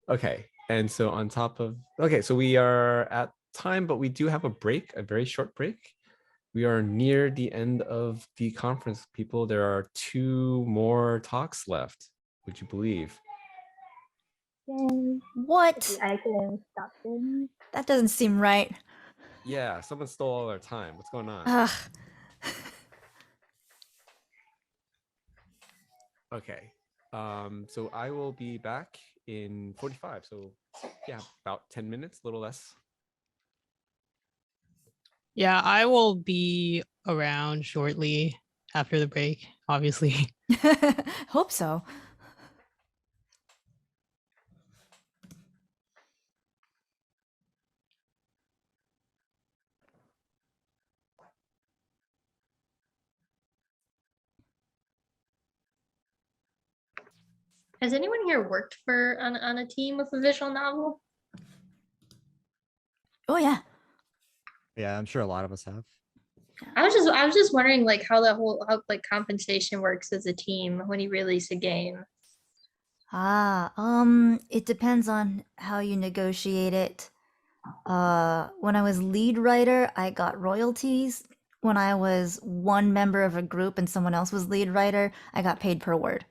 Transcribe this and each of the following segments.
Okay. And so on top of, okay, so we are at time, but we do have a break, a very short break. We are near the end of the conference, people. There are 2 more talks left, would you believe? Yay. What? I can stop them. That doesn't seem right. Yeah, someone stole all our time. What's going on? Ugh. Okay. So I will be back in 45. So yeah, about 10 minutes, a little less. Yeah, I will be around shortly after the break, obviously. Hope so. Has anyone here worked on a team with a visual novel? Oh yeah. Yeah, I'm sure a lot of us have. I was just wondering like how like compensation works as a team when you release a game. It depends on how you negotiate it. When I was lead writer, I got royalties. When I was one member of a group and someone else was lead writer, I got paid per word.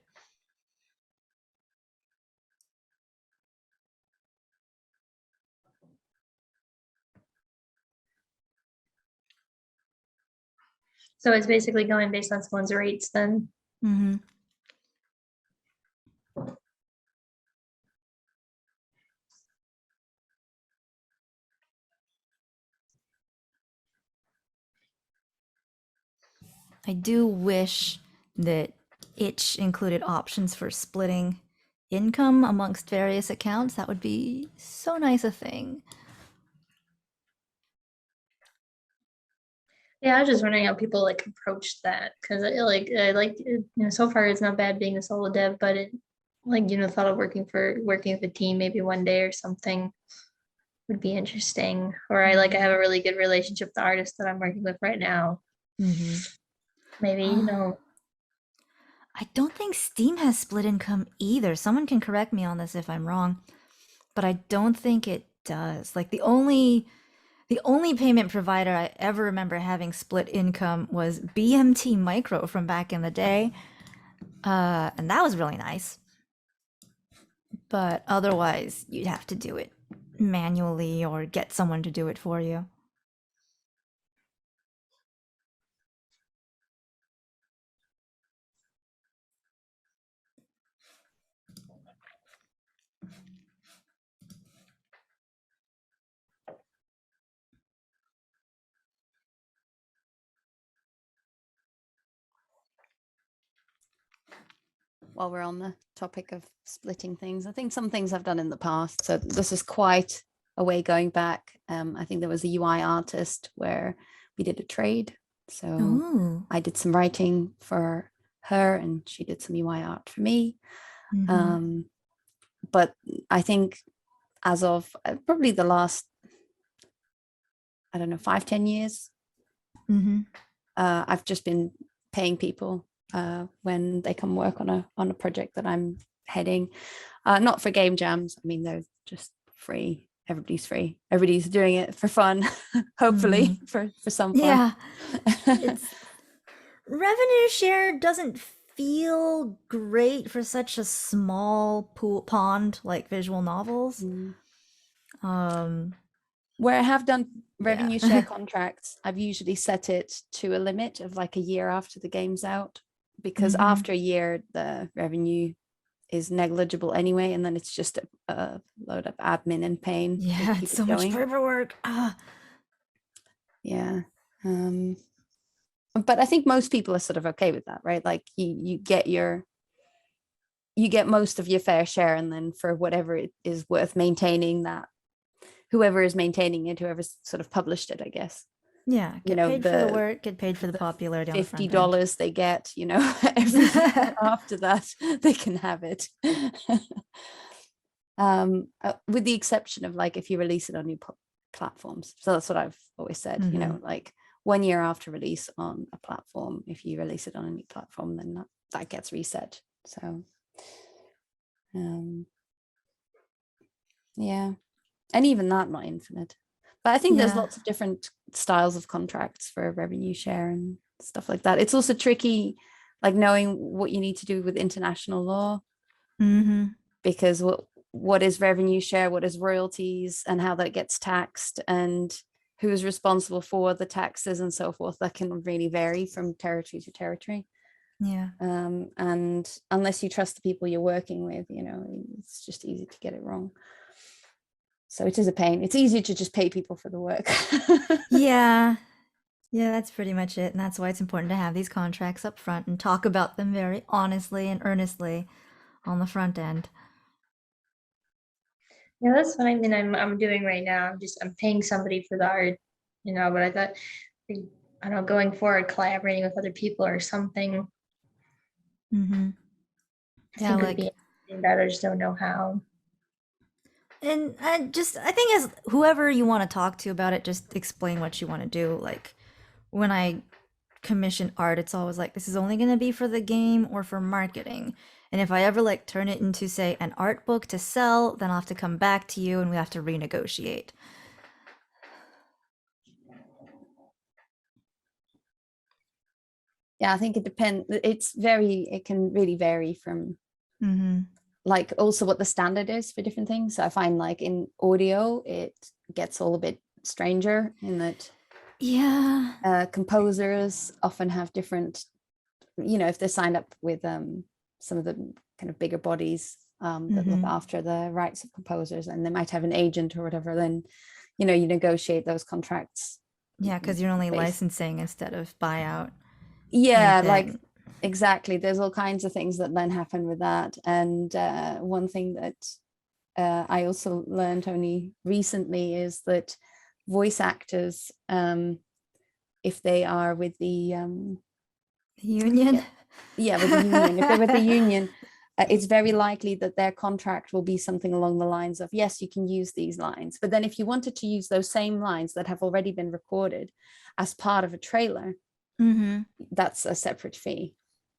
So it's basically going based on someone's rates then. Mm-hmm. I do wish that itch included options for splitting income amongst various accounts. That would be so nice a thing. Yeah, I was just wondering how people like approach that because I like it, so far it's not bad being a solo dev, but it like thought of working with a team maybe one day or something would be interesting. Or I have a really good relationship with the artist that I'm working with right now. Mm-hmm. Maybe I don't think Steam has split income either. Someone can correct me on this if I'm wrong, but I don't think it does. Like the only payment provider I ever remember having split income was BMT Micro from back in the day. And that was really nice. But otherwise, you'd have to do it manually or get someone to do it for you. While we're on the topic of splitting things, I think some things I've done in the past. So this is quite a way going back. I think there was a UI artist where we did a trade. So Ooh. I did some writing for her and she did some UI art for me. Mhm. But I think as of probably the last, I don't know, 5-10 years, I've just been paying people when they come work on a project that I'm heading. Not for game jams. I mean, they're just free. Everybody's free. Everybody's doing it for fun, hopefully for some fun. Yeah. It's revenue share doesn't feel great for such a small pond like visual novels. Where I have done revenue Yeah. share contracts, I've usually set it to a limit of like a year after the game's out, because after a year, the revenue is negligible anyway, and then it's just a load of admin and pain. Yeah, it's so much paperwork. Yeah. But I think most people are sort of okay with that, right? Like you get most of your fair share, and then for whatever it is worth maintaining, that whoever is maintaining it, whoever's sort of published it, I guess. Yeah, get paid for the work, get paid for the popularity on the front end. $50 they get, everything after that, they can have it. With the exception of like if you release it on new platforms. So that's what I've always said, like 1 year after release on a platform, if you release it on a new platform, then that gets reset. So Yeah. And even that, not infinite. But I think there's Yeah. lots of different styles of contracts for revenue share and stuff like that. It's also tricky, like knowing what you need to do with international law, Mm-hmm. because what is revenue share, what is royalties, and how that gets taxed, and who's responsible for the taxes and so forth. That can really vary from territory to territory. Yeah. And unless you trust the people you're working with, you know, it's just easy to get it wrong. So it is a pain. It's easier to just pay people for the work. Yeah. Yeah, that's pretty much it. And that's why it's important to have these contracts up front and talk about them very honestly and earnestly on the front end. Yeah, that's what I mean. I'm doing right now. I'm paying somebody for the art, but I thought, I don't know, going forward, collaborating with other people or something, Mm-hmm. I Yeah, think would like, be interesting, but I just don't know how. and I think as whoever you want to talk to about it, just explain what you want to do. Like, when I commission art, it's always like, this is only going to be for the game or for marketing. And if I ever like turn it into, say, an art book to sell, then I'll have to come back to you and we have to renegotiate. Yeah, I think it depends. It can really vary from Mm-hmm. like also what the standard is for different things. So I find like in audio, it gets all a bit stranger in that Yeah. composers often have different, you know, if they're signed up with some of the kind of bigger bodies that look Mhm. after the rights of composers, and they might have an agent or whatever, then, you know, you negotiate those contracts. Yeah, because you're only based- licensing instead of buyout. Yeah, like anything. exactly. There's all kinds of things that then happen with that. And one thing that I also learned only recently is that voice actors, if they are with the Union. with the union, if they're with the union, it's very likely that their contract will be something along the lines of, yes, you can use these lines, but then if you wanted to use those same lines that have already been recorded as part of a trailer, Mm-hmm. that's a separate fee.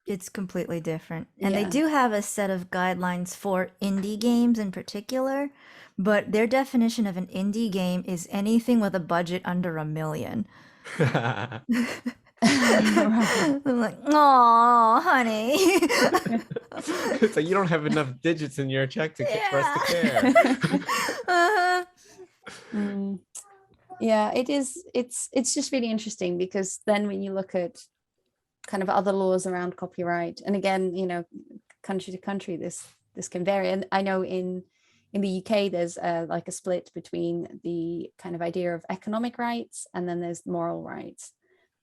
It's completely different. And they Yeah. do have a set of guidelines for indie games in particular, but their definition of an indie game is anything with a budget under $1 million. I'm like, oh, honey. It's like you don't have enough digits in your check for us to care. Uh-huh. Yeah, it is. It's just really interesting because then when you look at kind of other laws around copyright, and again, you know, country to country, this can vary. And I know in the UK, there's like a split between the kind of idea of economic rights and then there's moral rights.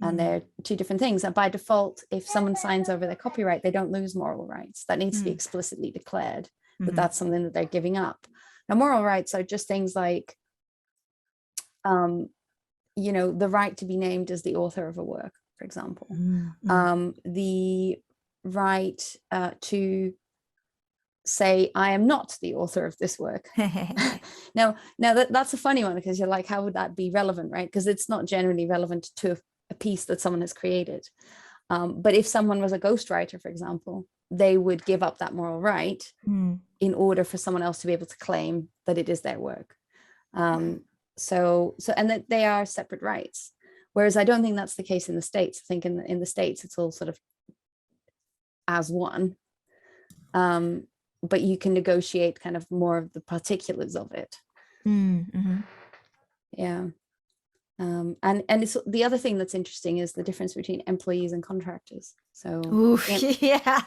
And they're two different things. And by default, if someone signs over their copyright, they don't lose moral rights. That needs to be explicitly declared that that's something that they're giving up. Now, moral rights are just things like, you know, the right to be named as the author of a work, for example. The right to say, I am not the author of this work. Now that's a funny one, because you're like, how would that be relevant, right? Because it's not generally relevant to a piece that someone has created. But if someone was a ghostwriter, for example, they would give up that moral right in order for someone else to be able to claim that it is their work. So and that they are separate rights. Whereas I don't think that's the case in the States. I think in the States, it's all sort of as one. But you can negotiate kind of more of the particulars of it. Yeah. And it's the other thing that's interesting is the difference between employees and contractors. So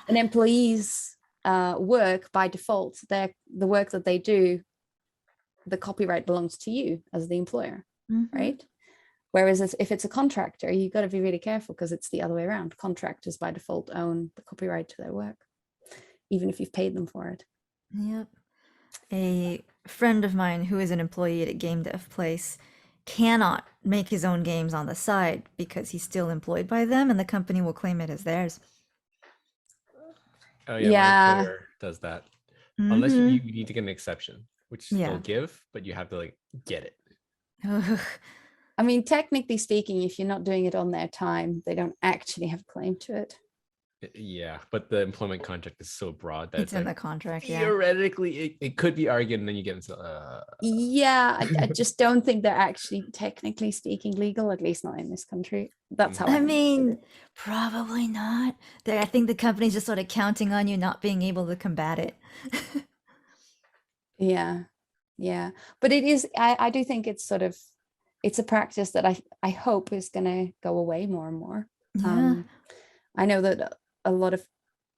an employee's work, by default, the work that they do, the copyright belongs to you as the employer, right? Whereas if it's a contractor, you've got to be really careful, because it's the other way around. Contractors by default own the copyright to their work, even if you've paid them for it. Yep. A friend of mine who is an employee at a game dev place cannot make his own games on the side because he's still employed by them, and the company will claim it as theirs. Oh yeah, my employer does that. Unless you need to get an exception, which they'll give, but you have to like get it. I mean, technically speaking, if you're not doing it on their time, they don't actually have a claim to it. Yeah, but the employment contract is so broad that It's in the contract, yeah. theoretically it could be argued, and then you get into Yeah, I just don't think they're actually technically speaking legal, at least not in this country. That's how I understood mean, it. probably not. I think the company's just sort of counting on you not being able to combat it. Yeah, yeah, but it is. I do think it's sort of it's a practice that I hope is going to go away more and more. Yeah. I know that a lot of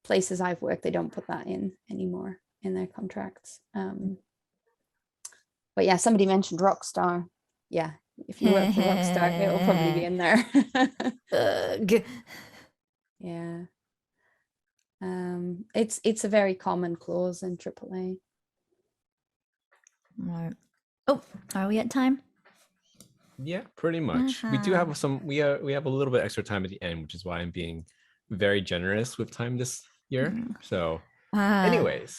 places I've worked, they don't put that in anymore in their contracts. But yeah, somebody mentioned Rockstar. Yeah, if you work for Rockstar, it will probably be in there. Ugh. Yeah. It's a very common clause in AAA. Right. Oh, are we at time? yeah, pretty much. We do have some. We have a little bit extra time at the end, which is why I'm being very generous with time this year. So, anyways,